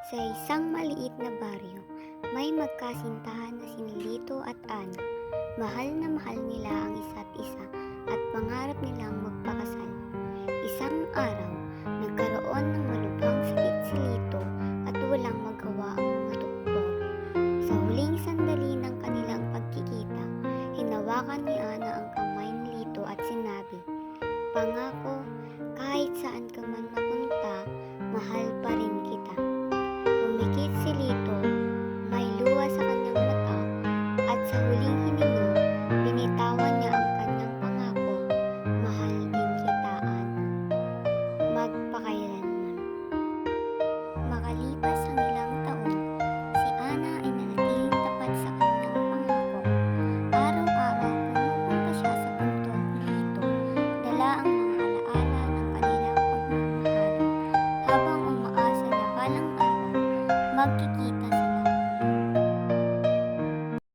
Sa isang maliit na baryo, may magkasintahan na sina Lito at Ana. Mahal na mahal nila ang isa't isa at pangarap nilang magpakasal. Isang araw, nagkaroon ng malubhang sakit si Lito at walang magawa ang mga doktor. Sa huling sandali ng kanilang pagkikita, hinawakan ni Ana ang kamay ni Lito at sinabi, "Pangako, kahit saan ka man mapunta, mahal pa rin kita." Pumikit si Lito, may luha sa kanyang mata, at sa huling hininga, binitawan niya ang kanyang pangako, "Mahal din kita, Ana. Magpakailanman." Makalipas ang ilang taon, si Ana ay nanatiling tapat sa kanyang pangako. Araw-araw pumupunta siya sa bundok ni Lito, dala ang mga alaala ng kanilang pagmamahalan, habang umaasa na balang araw magkikita sila.